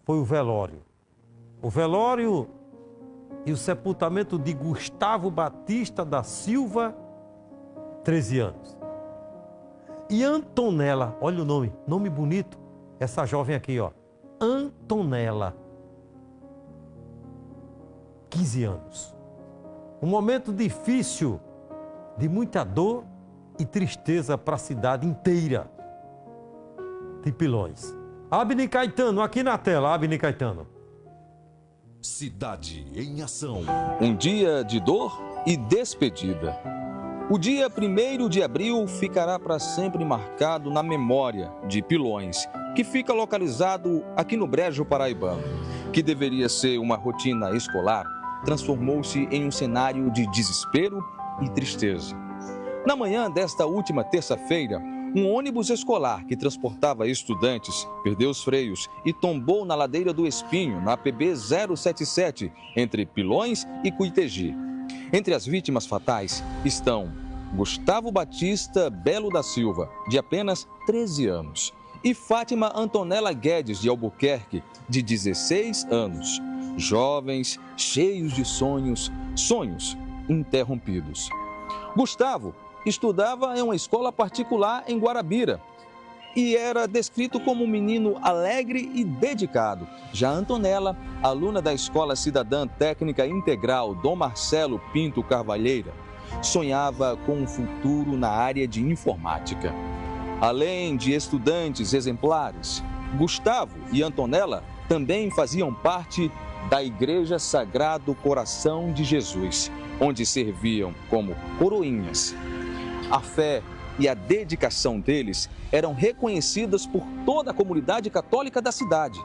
foi o velório. O velório e o sepultamento de Gustavo Batista da Silva, 13 anos. E Antonella, olha o nome bonito, essa jovem aqui, ó, Antonella, 15 anos. Um momento difícil, de muita dor e tristeza para a cidade inteira de Pilões. Abner Caetano, aqui na tela, Abner Caetano. Cidade em ação. Um dia de dor e despedida. O dia 1º de abril ficará para sempre marcado na memória de Pilões, que fica localizado aqui no Brejo Paraibano. Que deveria ser uma rotina escolar, transformou-se em um cenário de desespero e tristeza. Na manhã desta última terça-feira, um ônibus escolar que transportava estudantes perdeu os freios e tombou na ladeira do Espinho, na PB 077, entre Pilões e Cuitegi. Entre as vítimas fatais estão Gustavo Batista Belo da Silva, de apenas 13 anos, e Fátima Antonella Guedes de Albuquerque, de 16 anos. Jovens, cheios de sonhos interrompidos. Gustavo estudava em uma escola particular em Guarabira e era descrito como um menino alegre e dedicado. Já Antonella, aluna da Escola Cidadã Técnica Integral Dom Marcelo Pinto Carvalheira, sonhava com um futuro na área de informática. Além de estudantes exemplares, Gustavo e Antonella também faziam parte da Igreja Sagrado Coração de Jesus, onde serviam como coroinhas. A fé e a dedicação deles eram reconhecidas por toda a comunidade católica da cidade.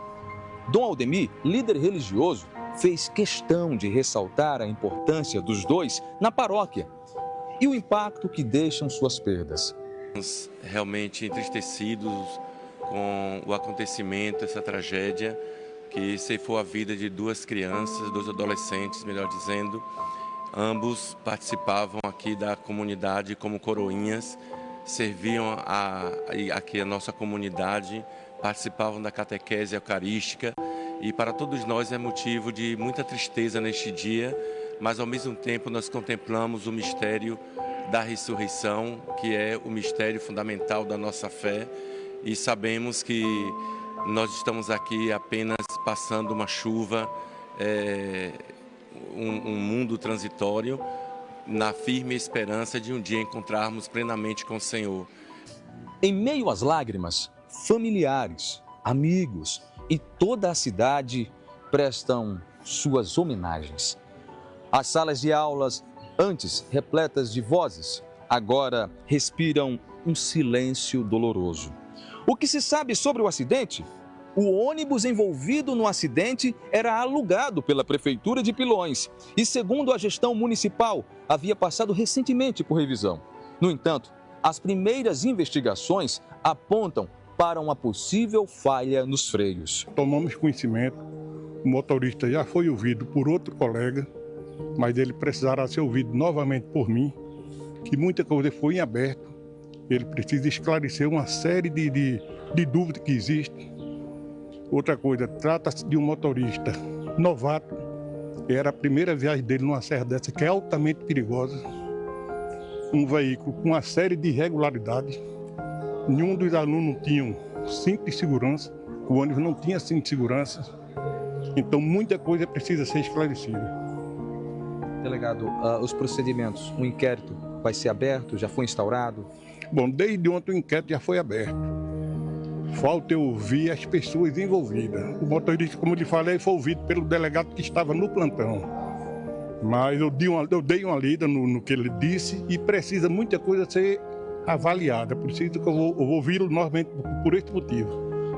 Dom Aldemir, líder religioso, fez questão de ressaltar a importância dos dois na paróquia e o impacto que deixam suas perdas. Realmente entristecidos com o acontecimento, essa tragédia que ceifou a vida de duas crianças, dois adolescentes, melhor dizendo. Ambos participavam aqui da comunidade como coroinhas, serviam aqui a nossa comunidade, participavam da catequese eucarística e para todos nós é motivo de muita tristeza neste dia, mas ao mesmo tempo nós contemplamos o mistério da ressurreição, que é o mistério fundamental da nossa fé, e sabemos que nós estamos aqui apenas passando uma chuva, um mundo transitório, na firme esperança de um dia encontrarmos plenamente com o Senhor. Em meio às lágrimas, familiares, amigos e toda a cidade prestam suas homenagens. As salas de aulas, antes repletas de vozes, agora respiram um silêncio doloroso. O que se sabe sobre o acidente? O ônibus envolvido no acidente era alugado pela Prefeitura de Pilões e, segundo a gestão municipal, havia passado recentemente por revisão. No entanto, as primeiras investigações apontam para uma possível falha nos freios. Tomamos conhecimento, o motorista já foi ouvido por outro colega, mas ele precisará ser ouvido novamente por mim, que muita coisa foi em aberto. Ele precisa esclarecer uma série de dúvidas que existem. Outra coisa, trata-se de um motorista novato. Era a primeira viagem dele numa serra dessa, que é altamente perigosa. Um veículo com uma série de irregularidades. Nenhum dos alunos tinha cinto de segurança. O ônibus não tinha cinto de segurança. Então, muita coisa precisa ser esclarecida. Delegado, os procedimentos, o inquérito vai ser aberto, já foi instaurado? Bom, desde ontem o inquérito já foi aberto. Falta eu ouvir as pessoas envolvidas. O motorista, como eu lhe falei, foi ouvido pelo delegado que estava no plantão. Mas eu dei uma lida no que ele disse e precisa muita coisa ser avaliada. Preciso que eu vou ouvi-lo novamente por este motivo.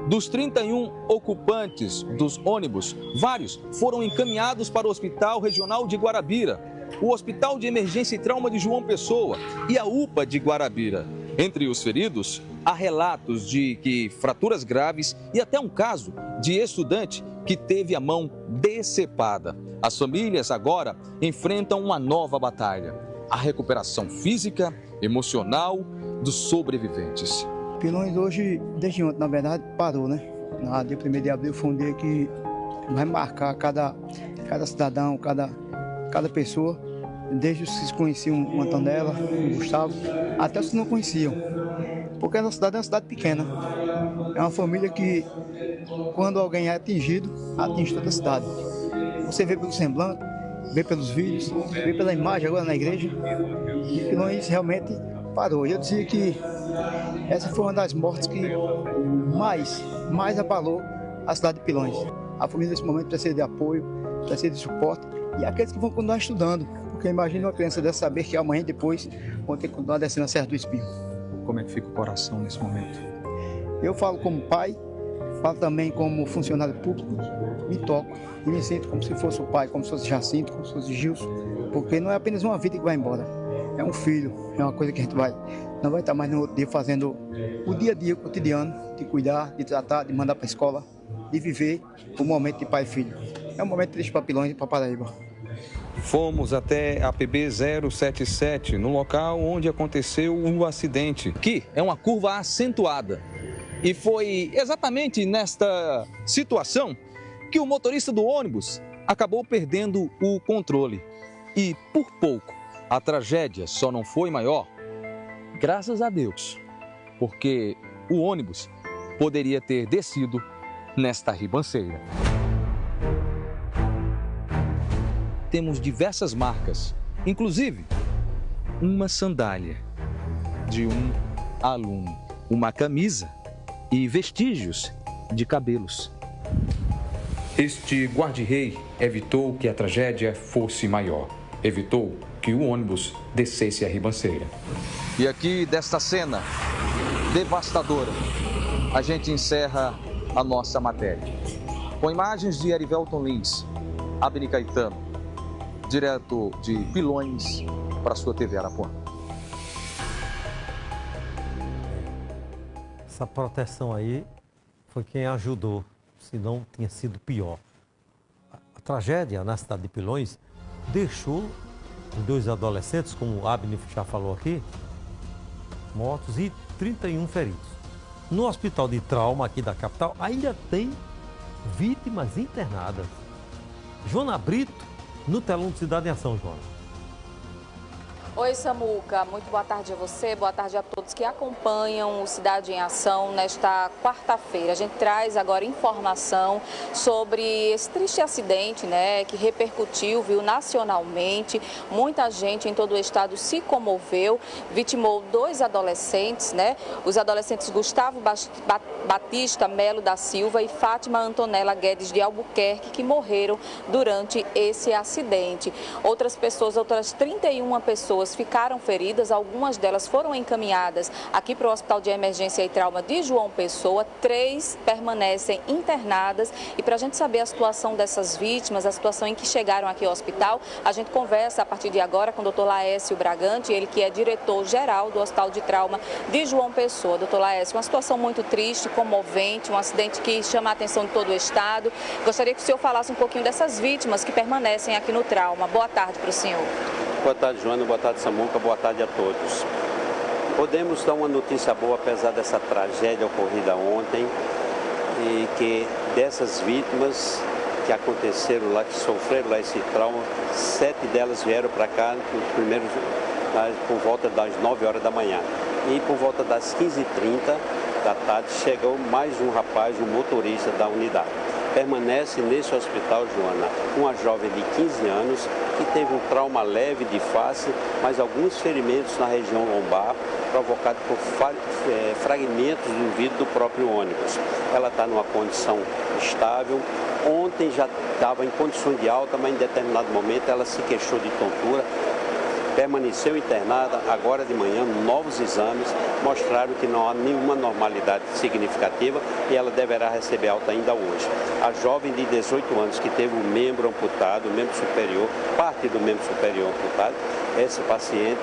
Dos 31 ocupantes dos ônibus, vários foram encaminhados para o Hospital Regional de Guarabira, o Hospital de Emergência e Trauma de João Pessoa e a UPA de Guarabira. Entre os feridos, há relatos de que fraturas graves e até um caso de estudante que teve a mão decepada. As famílias agora enfrentam uma nova batalha: a recuperação física, emocional dos sobreviventes. Pilões hoje, desde ontem, na verdade, parou, né? No dia 1º de abril foi um dia que vai marcar cada cidadão, cada pessoa, desde os que conheciam o Antonella, o Gustavo, até os que não conheciam. Porque a nossa cidade é uma cidade pequena. É uma família que, quando alguém é atingido, atinge toda a cidade. Você vê pelo semblante, vê pelos vídeos, vê pela imagem agora na igreja, e Pilões realmente parou. E eu dizia que essa foi uma das mortes que mais abalou a cidade de Pilões. A família nesse momento precisa de apoio, precisa de suporte, e aqueles que vão continuar estudando, porque imagina uma criança dessa saber que amanhã e depois vão ter que continuar descendo a Serra do Espinho. Como é que fica o coração nesse momento? Eu falo como pai, falo também como funcionário público, me toco e me sinto como se fosse o pai, como se fosse Jacinto, como se fosse Gilson, porque não é apenas uma vida que vai embora, é um filho, é uma coisa que a gente não vai estar mais no outro dia fazendo o dia a dia, o cotidiano, de cuidar, de tratar, de mandar para a escola, de viver o momento de pai e filho. É um momento triste para Pilões e para Paraíba. Fomos até a PB 077, no local onde aconteceu o acidente, que é uma curva acentuada. E foi exatamente nesta situação que o motorista do ônibus acabou perdendo o controle. E por pouco, a tragédia só não foi maior, graças a Deus, porque o ônibus poderia ter descido nesta ribanceira. Temos diversas marcas, inclusive uma sandália de um aluno, uma camisa e vestígios de cabelos. Este guarda-rei evitou que a tragédia fosse maior, evitou que o ônibus descesse a ribanceira. E aqui desta cena devastadora, a gente encerra a nossa matéria. Com imagens de Erivelton Lins, Abner Caetano, direto de Pilões para a sua TV Arapuã. Essa proteção aí foi quem ajudou, senão tinha sido pior. A tragédia na cidade de Pilões deixou 2 adolescentes, como o Abner já falou aqui, mortos e 31 feridos. No hospital de trauma aqui da capital ainda tem vítimas internadas. Joana Brito, no telão de Cidade em Ação, Joana. Oi, Samuca. Muito boa tarde a você, boa tarde a todos que acompanham o Cidade em Ação nesta quarta-feira. A gente traz agora informação sobre esse triste acidente, né, que repercutiu, nacionalmente. Muita gente em todo o estado se comoveu, vitimou 2 adolescentes, né? Os adolescentes Gustavo Batista Melo da Silva e Fátima Antonella Guedes de Albuquerque, que morreram durante esse acidente. Outras 31 pessoas ficaram feridas, algumas delas foram encaminhadas aqui para o Hospital de Emergência e Trauma de João Pessoa, 3 permanecem internadas. E para a gente saber a situação dessas vítimas, a situação em que chegaram aqui ao hospital, a gente conversa a partir de agora com o Dr. Laércio Bragante, ele que é diretor-geral do Hospital de Trauma de João Pessoa. Dr. Laércio, uma situação muito triste, comovente, um acidente que chama a atenção de todo o estado. Gostaria que o senhor falasse um pouquinho dessas vítimas que permanecem aqui no trauma. Boa tarde para o senhor. Boa tarde, Joana. Boa tarde, Samuca. Boa tarde a todos. Podemos dar uma notícia boa, apesar dessa tragédia ocorrida ontem, e que dessas vítimas que aconteceram lá, que sofreram lá esse trauma, 7 delas vieram para cá, por volta das 9 horas da manhã. E por volta das 15h30 da tarde, chegou mais um rapaz, um motorista da unidade. Permanece nesse hospital, Joana, uma jovem de 15 anos que teve um trauma leve de face, mas alguns ferimentos na região lombar, provocados por fragmentos do vidro do próprio ônibus. Ela está numa condição estável. Ontem já estava em condição de alta, mas em determinado momento ela se queixou de tontura. Permaneceu internada, agora de manhã, novos exames mostraram que não há nenhuma normalidade significativa e ela deverá receber alta ainda hoje. A jovem de 18 anos que teve um membro amputado, parte do membro superior amputado, esse paciente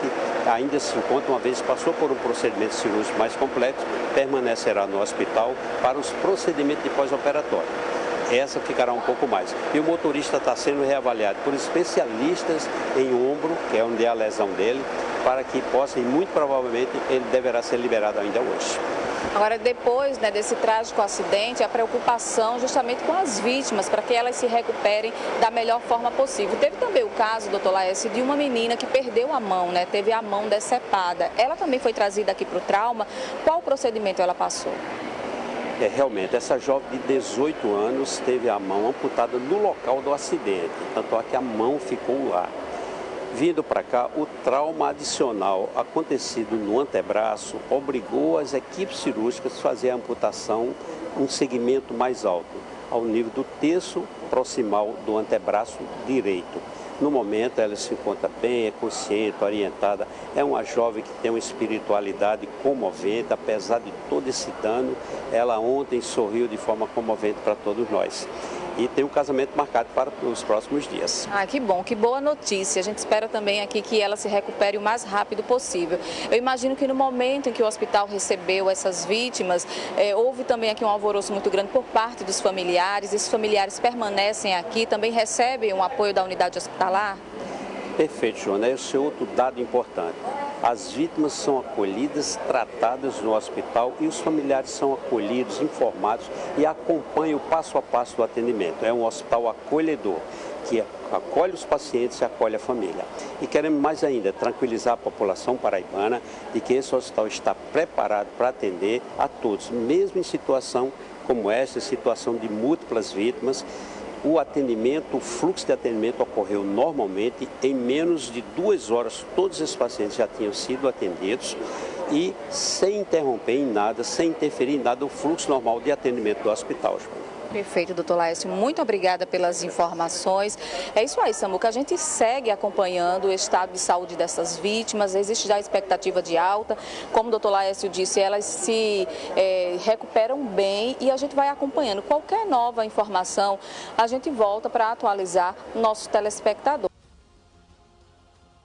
ainda se encontra, uma vez passou por um procedimento cirúrgico mais complexo, permanecerá no hospital para os procedimentos de pós-operatório. Essa ficará um pouco mais. E o motorista está sendo reavaliado por especialistas em ombro, que é onde é a lesão dele, para que possa, e muito provavelmente, ele deverá ser liberado ainda hoje. Agora, depois, né, desse trágico acidente, a preocupação justamente com as vítimas, para que elas se recuperem da melhor forma possível. Teve também o caso, doutor Laércio, de uma menina que perdeu a mão, né, teve a mão decepada. Ela também foi trazida aqui para o trauma. Qual procedimento ela passou? Realmente, essa jovem de 18 anos teve a mão amputada no local do acidente, tanto é que a mão ficou lá. Vindo para cá, o trauma adicional acontecido no antebraço obrigou as equipes cirúrgicas a fazer a amputação um segmento mais alto, ao nível do terço proximal do antebraço direito. No momento, ela se encontra bem, é consciente, orientada. É uma jovem que tem uma espiritualidade comovente, apesar de todo esse dano. Ela ontem sorriu de forma comovente para todos nós. E tem um casamento marcado para os próximos dias. Ah, que bom, que boa notícia. A gente espera também aqui que ela se recupere o mais rápido possível. Eu imagino que no momento em que o hospital recebeu essas vítimas, houve também aqui um alvoroço muito grande por parte dos familiares. Esses familiares permanecem aqui, também recebem um apoio da unidade hospitalar? Perfeito, Joana. Esse é outro dado importante. As vítimas são acolhidas, tratadas no hospital e os familiares são acolhidos, informados e acompanham o passo a passo do atendimento. É um hospital acolhedor, que acolhe os pacientes e acolhe a família. E queremos mais ainda tranquilizar a população paraibana de que esse hospital está preparado para atender a todos, mesmo em situação como esta, situação de múltiplas vítimas. O atendimento, o fluxo de atendimento ocorreu normalmente, em menos de 2 horas todos esses pacientes já tinham sido atendidos e sem interromper em nada, sem interferir em nada o fluxo normal de atendimento do hospital. Perfeito, doutor Laércio. Muito obrigada pelas informações. É isso aí, Samuca. A gente segue acompanhando o estado de saúde dessas vítimas. Existe já a expectativa de alta. Como o doutor Laércio disse, elas se recuperam bem e a gente vai acompanhando. Qualquer nova informação, a gente volta para atualizar nossos telespectadores.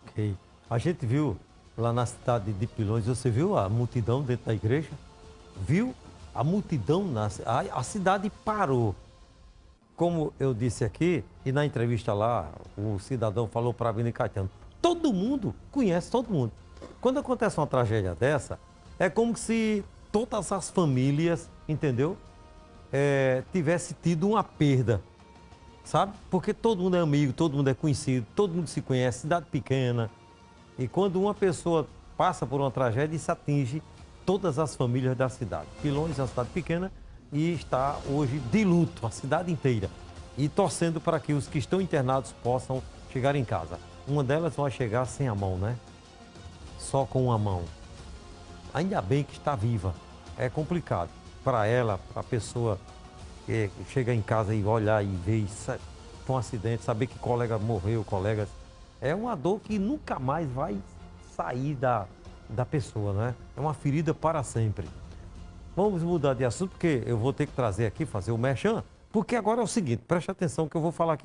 Ok. A gente viu lá na cidade de Pilões, você viu a multidão dentro da igreja? Viu? A multidão, a cidade parou. Como eu disse aqui, e na entrevista lá, o cidadão falou para a Avenida Caetano, todo mundo conhece todo mundo. Quando acontece uma tragédia dessa, é como se todas as famílias, entendeu? Tivesse tido uma perda, sabe? Porque todo mundo é amigo, todo mundo é conhecido, todo mundo se conhece, cidade pequena. E quando uma pessoa passa por uma tragédia, isso atinge todas as famílias da cidade. Pilões é uma cidade pequena e está hoje de luto, a cidade inteira. E torcendo para que os que estão internados possam chegar em casa. Uma delas vai chegar sem a mão, né? Só com uma mão. Ainda bem que está viva. É complicado para ela, para a pessoa que chega em casa e olhar e ver um acidente, saber que colega morreu, colegas. É uma dor que nunca mais vai sair da pessoa, né? É uma ferida para sempre. Vamos mudar de assunto, porque eu vou ter que trazer aqui, fazer o merchan, porque agora é o seguinte, preste atenção que eu vou falar aqui.